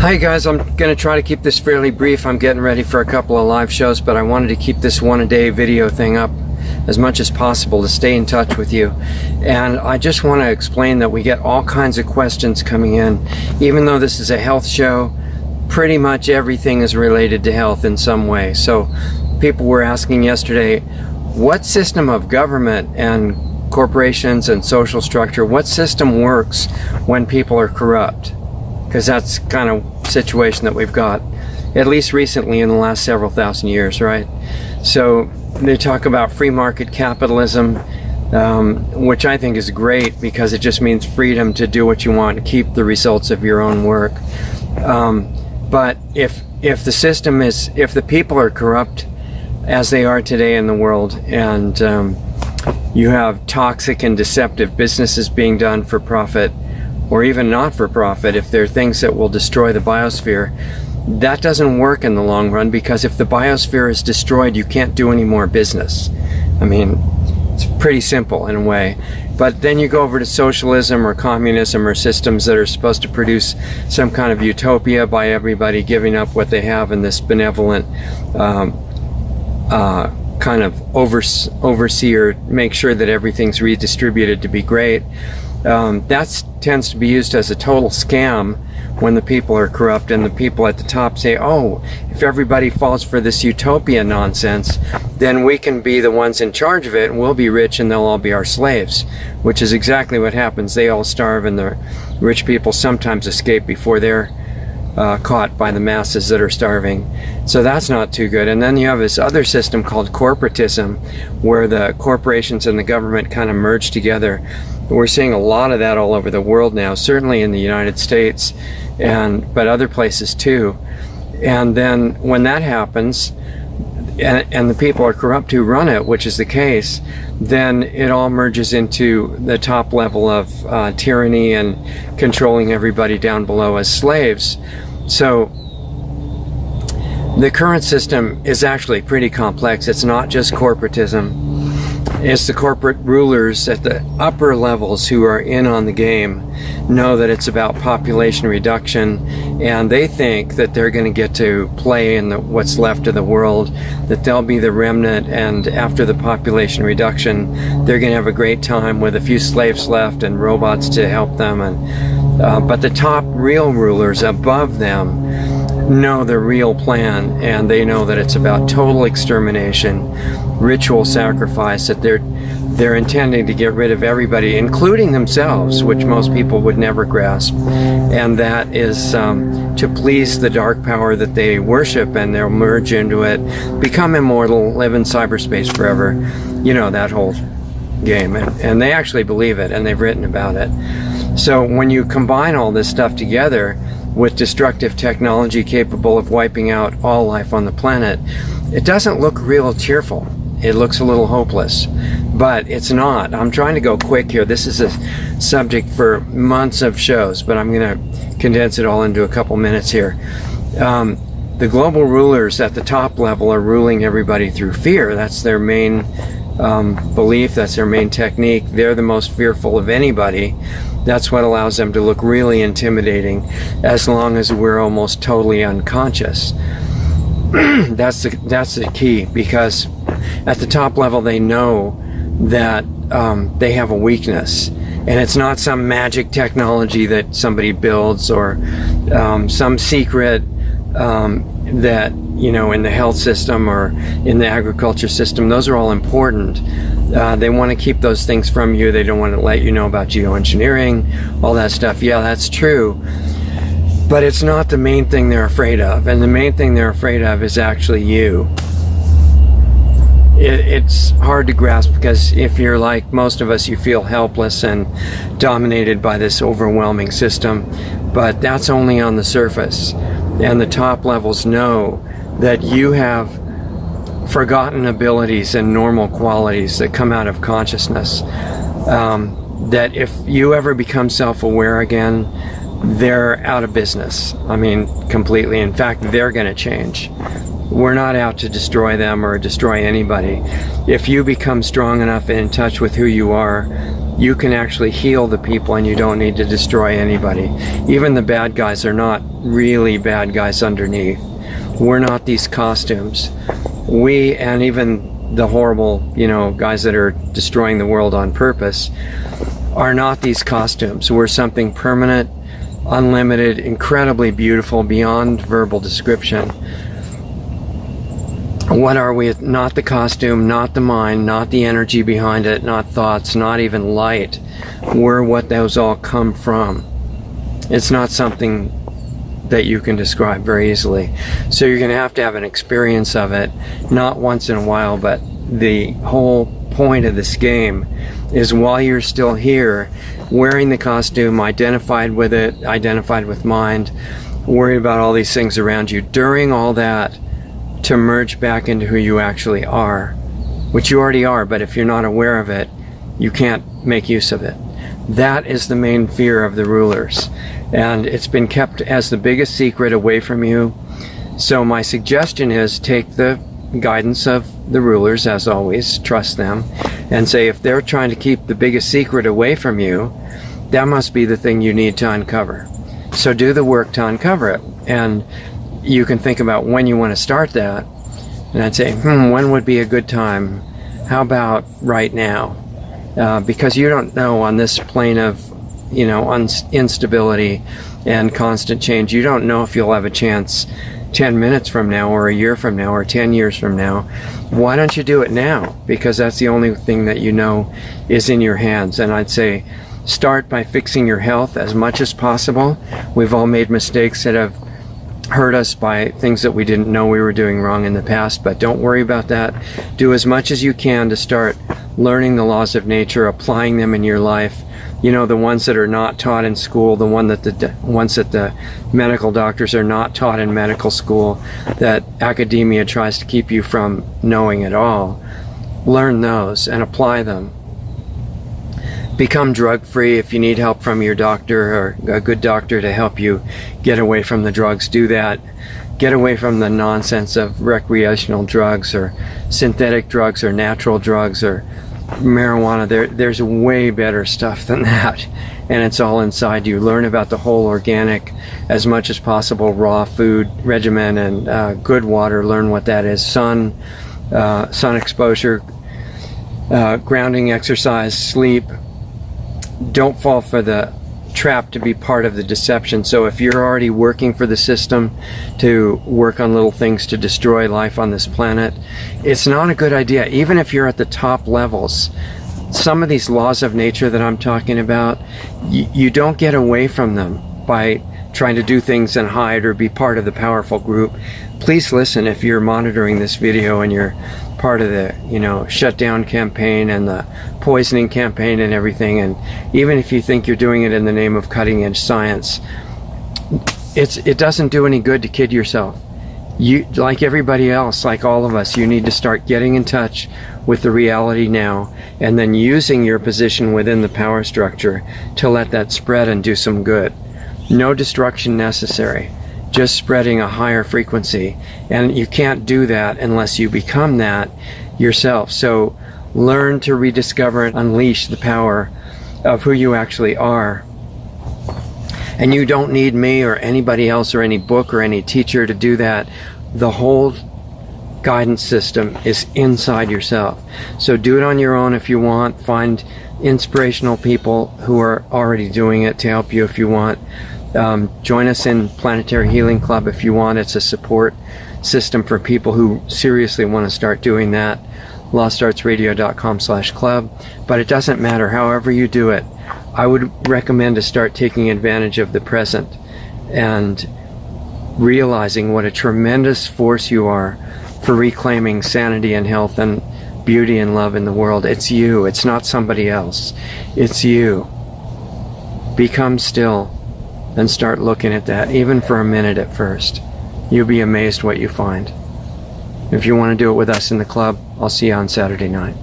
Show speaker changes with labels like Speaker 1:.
Speaker 1: Hi guys, I'm going to try to keep this fairly brief. I'm getting ready for a couple of live shows, but I wanted to keep this one-a-day video thing up as much as possible to stay in touch with you. And I just want to explain that we get all kinds of questions coming in. Even though this is a health show, pretty much everything is related to health in some way. So people were asking yesterday, what system of government and corporations and social structure, what system works when people are corrupt? Because that's kind of situation that we've got, at least recently in the last several thousand years, right? So they talk about free market capitalism, which I think is great because it just means freedom to do what you want and keep the results of your own work. But if the system is, if the people are corrupt as they are today in the world, and you have toxic and deceptive businesses being done for profit, or even not for profit, if there are things that will destroy the biosphere, that doesn't work in the long run, because if the biosphere is destroyed, you can't do any more business. I mean, it's pretty simple in a way. But then you go over to socialism or communism or systems that are supposed to produce some kind of utopia by everybody giving up what they have in this benevolent kind of overseer, make sure that everything's redistributed to be great. That tends to be used as a total scam when the people are corrupt, and the people at the top say, oh, if everybody falls for this utopia nonsense, then we can be the ones in charge of it, and we'll be rich and they'll all be our slaves, which is exactly what happens. They all starve, and the rich people sometimes escape before they're caught by the masses that are starving. So that's not too good. And then you have this other system called corporatism, where the corporations and the government kind of merge together. We're seeing a lot of that all over the world now, certainly in the United States, but other places too. And then when that happens, and the people are corrupt who run it, which is the case, then it all merges into the top level of tyranny and controlling everybody down below as slaves. So the current system is actually pretty complex. It's not just corporatism. It's the corporate rulers at the upper levels who are in on the game, know that it's about population reduction, and they think that they're going to get to play in what's left of the world, that they'll be the remnant, and after the population reduction, they're going to have a great time with a few slaves left and robots to help them. But the top real rulers above them know the real plan, and they know that it's about total extermination, ritual sacrifice, that they're intending to get rid of everybody, including themselves, which most people would never grasp. And that is to please the dark power that they worship, and they'll merge into it, become immortal, live in cyberspace forever. You know, that whole game. And they actually believe it, and they've written about it. So when you combine all this stuff together with destructive technology capable of wiping out all life on the planet, it doesn't look real cheerful. It looks a little hopeless, but it's not. I'm trying to go quick here. This is a subject for months of shows, but I'm going to condense it all into a couple minutes here. The global rulers at the top level are ruling everybody through fear. That's their main belief. That's their main technique. They're the most fearful of anybody. That's what allows them to look really intimidating, as long as we're almost totally unconscious. That's the key, because at the top level they know that they have a weakness, and it's not some magic technology that somebody builds, or some secret that, you know, in the health system or in the agriculture system. Those are all important. They want to keep those things from you. They don't want to let you know about geoengineering, all that stuff. Yeah, that's true. But it's not the main thing they're afraid of. And the main thing they're afraid of is actually you. It's hard to grasp, because if you're like most of us, you feel helpless and dominated by this overwhelming system. But that's only on the surface. And the top levels know that you have forgotten abilities and normal qualities that come out of consciousness. That if you ever become self-aware again, they're out of business. I mean, completely. In fact, they're going to change. We're not out to destroy them or destroy anybody. If you become strong enough and in touch with who you are, you can actually heal the people, and you don't need to destroy anybody. Even the bad guys are not really bad guys underneath. We're not these costumes. We, and even the horrible, guys that are destroying the world on purpose, are not these costumes. We're something permanent, unlimited, incredibly beautiful, beyond verbal description. What are we? Not the costume, not the mind, not the energy behind it, not thoughts, not even light. We're what those all come from. It's not something that you can describe very easily. So you're going to have an experience of it, not once in a while, but the whole point of this game is, while you're still here, wearing the costume, identified with it, identified with mind, worried about all these things around you, during all that, to merge back into who you actually are, which you already are, but if you're not aware of it, you can't make use of it. That is the main fear of the rulers, and it's been kept as the biggest secret away from you. So my suggestion is, take the guidance of the rulers, as always, trust them, and say, if they're trying to keep the biggest secret away from you, that must be the thing you need to uncover. So do the work to uncover it. And you can think about when you want to start that, and I'd say, when would be a good time? How about right now? Because you don't know, on this plane of instability and constant change, you don't know if you'll have a chance 10 minutes from now, or a year from now, or 10 years from now. Why don't you do it now? Because that's the only thing that you know is in your hands. And I'd say, start by fixing your health as much as possible. We've all made mistakes that have hurt us by things that we didn't know we were doing wrong in the past, but don't worry about that. Do as much as you can to start learning the laws of nature, applying them in your life. The ones that are not taught in school, the ones that the medical doctors are not taught in medical school, that academia tries to keep you from knowing at all. Learn those and apply them. Become drug-free. If you need help from your doctor, or a good doctor to help you get away from the drugs, do that. Get away from the nonsense of recreational drugs, or synthetic drugs, or natural drugs, or marijuana. There's way better stuff than that, and it's all inside you. Learn about the whole organic, as much as possible, raw food regimen, and good water. Learn what that is. Sun exposure, grounding exercise, sleep. Don't fall for the trap to be part of the deception. So if you're already working for the system to work on little things to destroy life on this planet, it's not a good idea. Even if you're at the top levels, some of these laws of nature that I'm talking about, you don't get away from them by trying to do things and hide or be part of the powerful group. Please listen, if you're monitoring this video and you're part of the shutdown campaign and the poisoning campaign and everything, and even if you think you're doing it in the name of cutting edge science, it doesn't do any good to kid yourself. You, like everybody else, like all of us, you need to start getting in touch with the reality now, and then using your position within the power structure to let that spread and do some good. No destruction necessary, just spreading a higher frequency. And you can't do that unless you become that yourself. So learn to rediscover and unleash the power of who you actually are. And you don't need me or anybody else or any book or any teacher to do that. The whole guidance system is inside yourself. So do it on your own if you want. Find inspirational people who are already doing it to help you if you want. Join us in Planetary Healing Club if you want. It's a support system for people who seriously want to start doing that. LostArtsRadio.com/club. But it doesn't matter. However you do it, I would recommend to start taking advantage of the present and realizing what a tremendous force you are for reclaiming sanity and health and beauty and love in the world. It's you. It's not somebody else. It's you. Become still and start looking at that, even for a minute at first. You'll be amazed what you find. If you want to do it with us in the club, I'll see you on Saturday night.